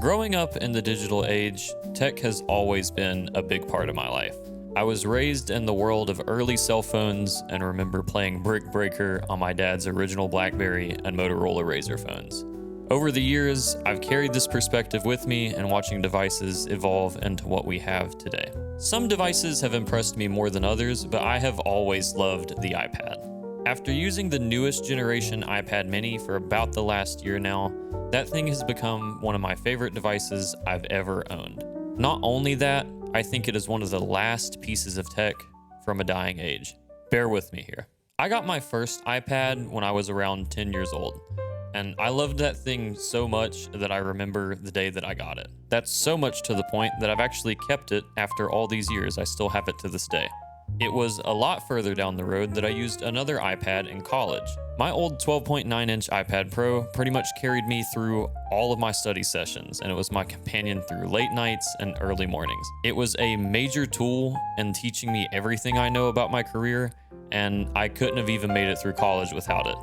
Growing up in the digital age, tech has always been a big part of my life. I was raised in the world of early cell phones and remember playing Brick Breaker on my dad's original BlackBerry and Motorola Razr phones. Over the years, I've carried this perspective with me and watching devices evolve into what we have today. Some devices have impressed me more than others, but I have always loved the iPad. After using the newest generation iPad mini for about the last year now, that thing has become one of my favorite devices I've ever owned. Not only that, I think it is one of the last pieces of tech from a dying age. Bear with me here. I got my first iPad when I was around 10 years old, and I loved that thing so much that I remember the day that I got it. That's so much to the point that I've actually kept it after all these years. I still have it to this day. It was a lot further down the road that I used another iPad in college. My old 12.9-inch iPad Pro pretty much carried me through all of my study sessions, and it was my companion through late nights and early mornings. It was a major tool in teaching me everything I know about my career, and I couldn't have even made it through college without it.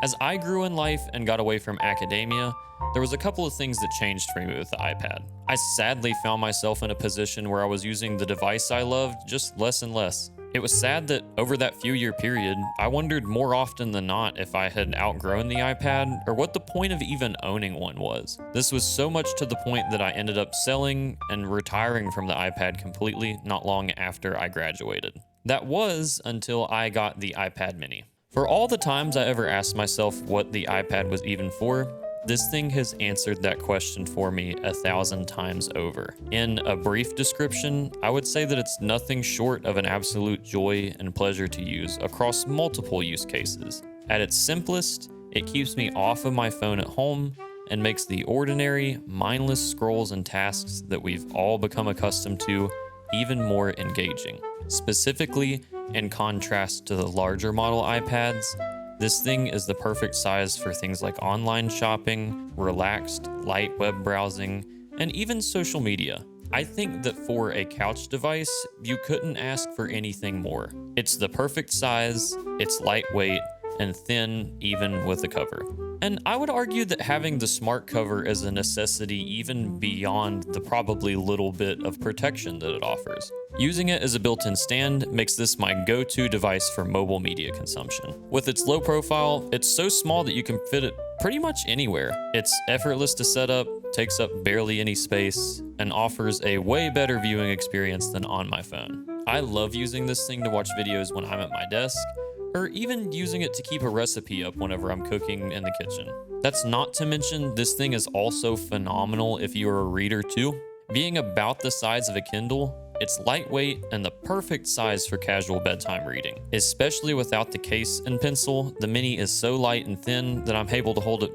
As I grew in life and got away from academia, there was a couple of things that changed for me with the iPad. I sadly found myself in a position where I was using the device I loved just less and less. It was sad that over that few-year period, I wondered more often than not if I had outgrown the iPad or what the point of even owning one was. This was so much to the point that I ended up selling and retiring from the iPad completely not long after I graduated. That was until I got the iPad mini. For all the times I ever asked myself what the iPad was even for, this thing has answered that question for me 1,000 times over. In a brief description, I would say that it's nothing short of an absolute joy and pleasure to use across multiple use cases. At its simplest, it keeps me off of my phone at home and makes the ordinary, mindless scrolls and tasks that we've all become accustomed to even more engaging. Specifically, in contrast to the larger model iPads, this thing is the perfect size for things like online shopping, relaxed, light web browsing, and even social media. I think that for a couch device, you couldn't ask for anything more. It's the perfect size, it's lightweight, and thin even with a cover. And I would argue that having the smart cover is a necessity even beyond the probably little bit of protection that it offers. Using it as a built-in stand makes this my go-to device for mobile media consumption. With its low profile, it's so small that you can fit it pretty much anywhere. It's effortless to set up, takes up barely any space, and offers a way better viewing experience than on my phone. I love using this thing to watch videos when I'm at my desk, or even using it to keep a recipe up whenever I'm cooking in the kitchen. That's not to mention this thing is also phenomenal if you're a reader too. Being about the size of a Kindle, it's lightweight and the perfect size for casual bedtime reading. Especially without the case and pencil, the mini is so light and thin that I'm able to hold it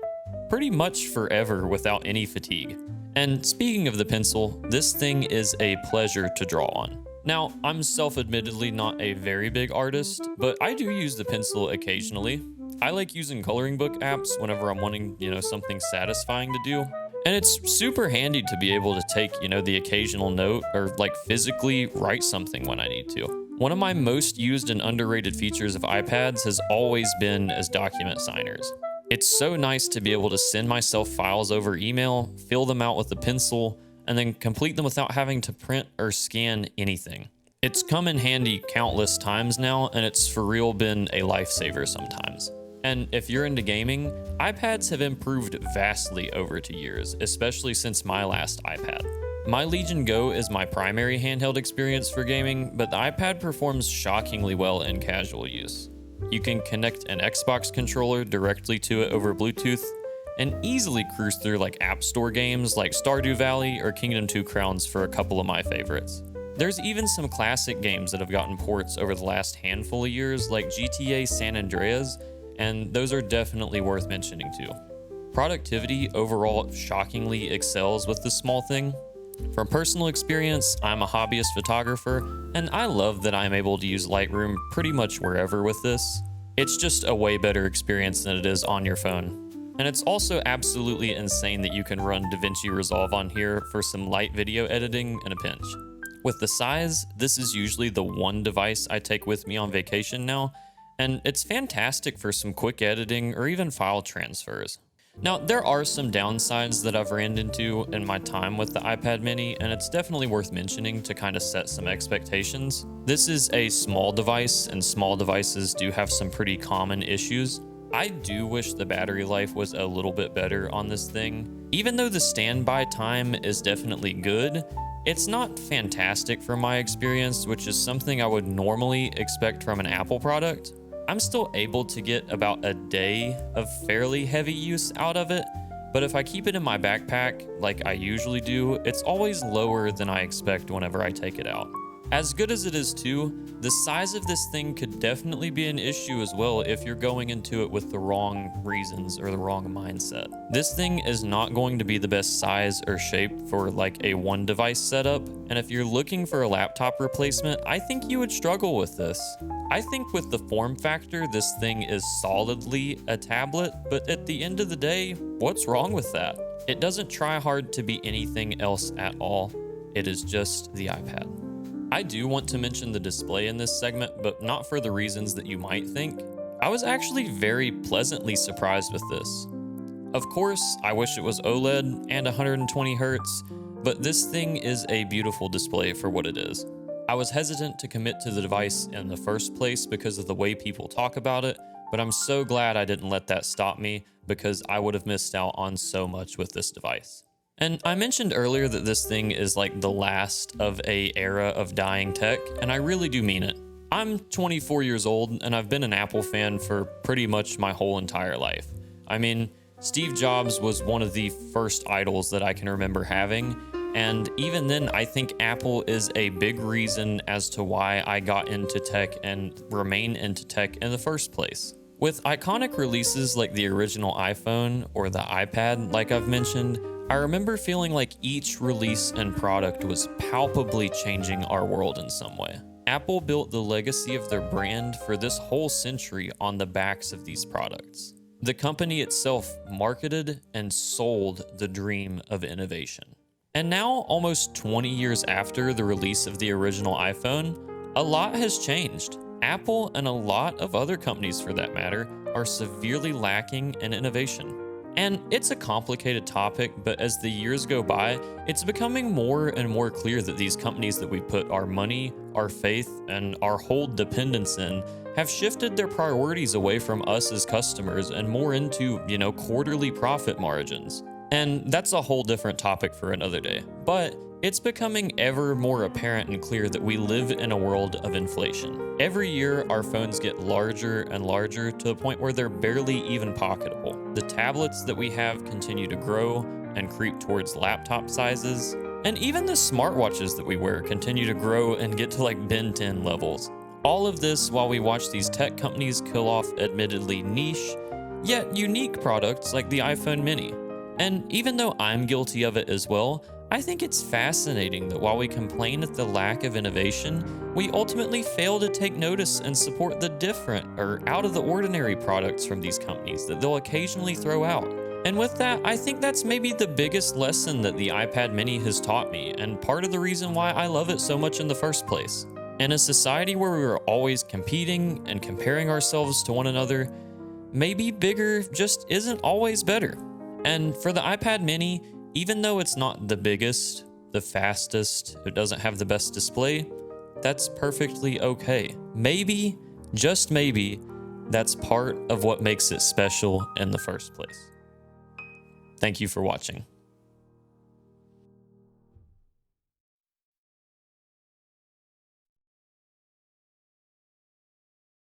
pretty much forever without any fatigue. And speaking of the pencil, this thing is a pleasure to draw on. Now, I'm self-admittedly not a very big artist, but I do use the pencil occasionally. I like using coloring book apps whenever I'm wanting, something satisfying to do. And it's super handy to be able to take, the occasional note or physically write something when I need to. One of my most used and underrated features of iPads has always been as document signers. It's so nice to be able to send myself files over email, fill them out with a pencil, and then complete them without having to print or scan anything. It's come in handy countless times now, and it's for real been a lifesaver sometimes. And if you're into gaming, iPads have improved vastly over the years, especially since my last iPad. My Legion Go is my primary handheld experience for gaming, but the iPad performs shockingly well in casual use. You can connect an Xbox controller directly to it over Bluetooth, and easily cruise through App Store games like Stardew Valley or Kingdom 2 Crowns for a couple of my favorites. There's even some classic games that have gotten ports over the last handful of years like GTA San Andreas, and those are definitely worth mentioning too. Productivity overall shockingly excels with this small thing. From personal experience, I'm a hobbyist photographer, and I love that I'm able to use Lightroom pretty much wherever with this. It's just a way better experience than it is on your phone. And it's also absolutely insane that you can run DaVinci Resolve on here for some light video editing in a pinch. With the size, this is usually the one device I take with me on vacation now, and it's fantastic for some quick editing or even file transfers. Now, there are some downsides that I've ran into in my time with the iPad mini, and it's definitely worth mentioning to kind of set some expectations. This is a small device, and small devices do have some pretty common issues. I do wish the battery life was a little bit better on this thing. Even though the standby time is definitely good, it's not fantastic from my experience, which is something I would normally expect from an Apple product. I'm still able to get about a day of fairly heavy use out of it, but if I keep it in my backpack like I usually do, it's always lower than I expect whenever I take it out. As good as it is too, the size of this thing could definitely be an issue as well if you're going into it with the wrong reasons or the wrong mindset. This thing is not going to be the best size or shape for like a one device setup, and if you're looking for a laptop replacement, I think you would struggle with this. I think with the form factor, this thing is solidly a tablet, but at the end of the day, what's wrong with that? It doesn't try hard to be anything else at all. It is just the iPad. I do want to mention the display in this segment, but not for the reasons that you might think. I was actually very pleasantly surprised with this. Of course, I wish it was OLED and 120 Hz, but this thing is a beautiful display for what it is. I was hesitant to commit to the device in the first place because of the way people talk about it, but I'm so glad I didn't let that stop me because I would have missed out on so much with this device. And I mentioned earlier that this thing is like the last of an era of dying tech, and I really do mean it. I'm 24 years old, and I've been an Apple fan for pretty much my whole entire life. I mean, Steve Jobs was one of the first idols that I can remember having, and even then, I think Apple is a big reason as to why I got into tech and remain into tech in the first place. With iconic releases like the original iPhone or the iPad, like I've mentioned, I remember feeling like each release and product was palpably changing our world in some way. Apple built the legacy of their brand for this whole century on the backs of these products. The company itself marketed and sold the dream of innovation. And now, almost 20 years after the release of the original iPhone, a lot has changed. Apple, and a lot of other companies for that matter, are severely lacking in innovation. And it's a complicated topic, but as the years go by, it's becoming more and more clear that these companies that we put our money, our faith, and our whole dependence in have shifted their priorities away from us as customers and more into, quarterly profit margins. And that's a whole different topic for another day. But it's becoming ever more apparent and clear that we live in a world of inflation. Every year, our phones get larger and larger to the point where they're barely even pocketable. The tablets that we have continue to grow and creep towards laptop sizes. And even the smartwatches that we wear continue to grow and get to like Ben 10 levels. All of this while we watch these tech companies kill off admittedly niche, yet unique products like the iPhone mini. And even though I'm guilty of it as well, I think it's fascinating that while we complain at the lack of innovation, we ultimately fail to take notice and support the different or out of the ordinary products from these companies that they'll occasionally throw out. And with that, I think that's maybe the biggest lesson that the iPad mini has taught me, and part of the reason why I love it so much in the first place. In a society where we are always competing and comparing ourselves to one another, maybe bigger just isn't always better. And for the iPad mini, even though it's not the biggest, the fastest, it doesn't have the best display, that's perfectly okay. Maybe, just maybe, that's part of what makes it special in the first place. Thank you for watching.